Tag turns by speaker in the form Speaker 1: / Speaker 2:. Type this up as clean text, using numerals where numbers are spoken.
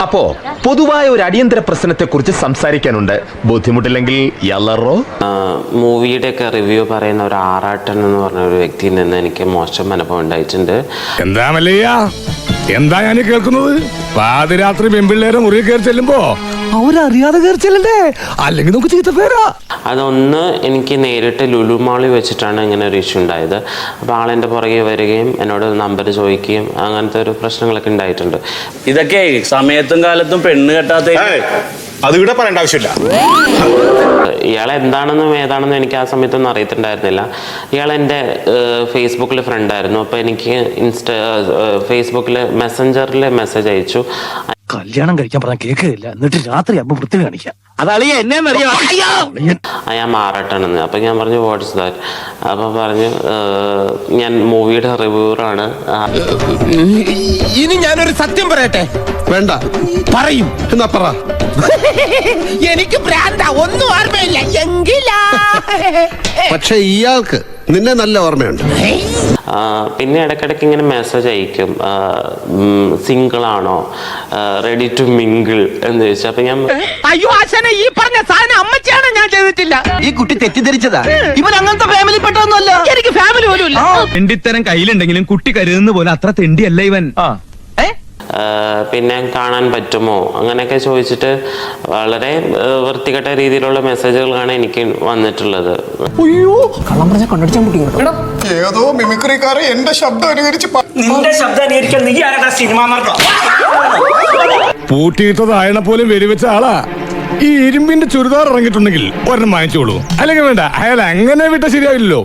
Speaker 1: അപ്പോ പൊതുവായ ഒരു അടിയന്തര പ്രശ്നത്തെ കുറിച്ച് സംസാരിക്കാനുണ്ട്. ബുദ്ധിമുട്ടില്ലെങ്കിൽ യല്ലറോ.
Speaker 2: മൂവിയുടെ ഒക്കെ റിവ്യൂ പറയുന്ന ഒരു ആറാട്ടൻ എന്ന് പറഞ്ഞ ഒരു വ്യക്തിയിൽ നിന്ന് എനിക്ക് മോശം അനുഭവം ഉണ്ടായിട്ടുണ്ട്.
Speaker 3: എന്താ മല്ലയ്യ, എന്താ ഞാൻ കേൾക്കുന്നത്? പാതിരാത്രി പെൺപിള്ളേരെ മുറി കയറി ചെല്ലുമ്പോ അവരറിയാതെ കയറി ചെല്ലണ്ടേ, അല്ലെങ്കിൽ നമുക്ക് ചീത്ത പേരാ.
Speaker 2: അതൊന്ന് എനിക്ക് നേരിട്ട് ലുലു മാളിൽ വെച്ചിട്ടാണ് ഇങ്ങനെ ഒരു ഇഷ്യൂ ഉണ്ടായത്. അപ്പോൾ ആളെൻ്റെ പുറകെ വരികയും എന്നോട് നമ്പർ ചോദിക്കുകയും അങ്ങനത്തെ ഒരു പ്രശ്നങ്ങളൊക്കെ ഉണ്ടായിട്ടുണ്ട്.
Speaker 4: ഇതൊക്കെ സമയത്തും കാലത്തും പെണ്ണ് കെട്ടാത്ത
Speaker 5: അത് ഇവിടെ പറയേണ്ട ആവശ്യമില്ല.
Speaker 2: ഇയാൾ എന്താണെന്നും ഏതാണെന്നും എനിക്ക് ആ സമയത്തൊന്നും അറിയത്തുണ്ടായിരുന്നില്ല. ഇയാൾ എൻ്റെ ഫേസ്ബുക്കിൽ ഫ്രണ്ടായിരുന്നു. അപ്പോൾ എനിക്ക് ഫേസ്ബുക്കിൽ മെസ്സഞ്ചറിൽ മെസ്സേജ് അയച്ചു.
Speaker 6: കല്യാണം കഴിക്കാൻ പറഞ്ഞാൽ കേൾക്കുകയില്ല, എന്നിട്ട് രാത്രി അമ്മ വൃത്തി കാണിക്കാം.
Speaker 2: ഞാൻ മാറട്ടെണെന്ന്. അപ്പം ഞാൻ പറഞ്ഞു വാട്ട്സ് ദാറ്റ്. അപ്പം പറഞ്ഞു ഞാൻ മൂവിയുടെ റിവ്യൂറാണ്.
Speaker 1: ഇനി ഞാനൊരു സത്യം പറയട്ടെ.
Speaker 5: വേണ്ട,
Speaker 1: പറയും.
Speaker 5: എന്നാ പറ.
Speaker 1: എനിക്ക് ഭ്രാന്താ, ഒന്നും ഓർമ്മയില്ല. എങ്കിലാ
Speaker 5: പക്ഷെ ഇയാൾക്ക് നിന്നെ നല്ല ഓർമ്മയുണ്ട്.
Speaker 2: പിന്നെ ഇടയ്ക്കിടയ്ക്ക് ഇങ്ങനെ മെസ്സേജ് അയക്കും, സിംഗിൾ ആണോ, റെഡി ടു മിങ്കിൾ എന്ന് ചോദിച്ചു. അപ്പൊ ഞാൻ
Speaker 1: അയ്യോ ആശാനെ, ഈ പറഞ്ഞ സാധനം അമ്മച്ചാണ്, ഞാൻ ചെയ്തിട്ടില്ല.
Speaker 6: ഈ കുട്ടി തെറ്റിദ്ധരിച്ചതാ. ഇവൻ അങ്ങനത്തെ ഫാമിലി പെട്ടൊന്നുമല്ല.
Speaker 1: എനിക്ക് ഫാമിലി പോലും ഇല്ല.
Speaker 7: തെണ്ടിത്തരം കയ്യിലുണ്ടെങ്കിലും കുട്ടി കരുതുന്ന പോലെ അത്ര തെണ്ടിയല്ല ഇവൻ.
Speaker 2: പിന്നെ കാണാൻ പറ്റുമോ അങ്ങനെയൊക്കെ ചോദിച്ചിട്ട് വളരെ വൃത്തികെട്ട രീതിയിലുള്ള മെസ്സേജുകളാണ് എനിക്ക് വന്നിട്ടുള്ളത്.
Speaker 5: ഏതോ മിമിക്രിക്കാരെ എന്റെ ശബ്ദം അനുകരിച്ച്
Speaker 4: നിന്റെ ശബ്ദം അനുകരിക്കാൻ നീ ആരാ സിനിമ നടത്തോ?
Speaker 3: പൂട്ടിയിട്ടതായണ പോലും വെടിവെച്ച ആളാ. ഈ ഇരുമ്പിന്റെ ചുരിദാർ ഇറങ്ങിയിട്ടുണ്ടെങ്കിൽ ഒരെണ്ണം വാങ്ങിച്ചോളൂ, അല്ലെങ്കിൽ വേണ്ട. അയാൾ അങ്ങനെ വിട്ട ശരിയാവില്ലല്ലോ.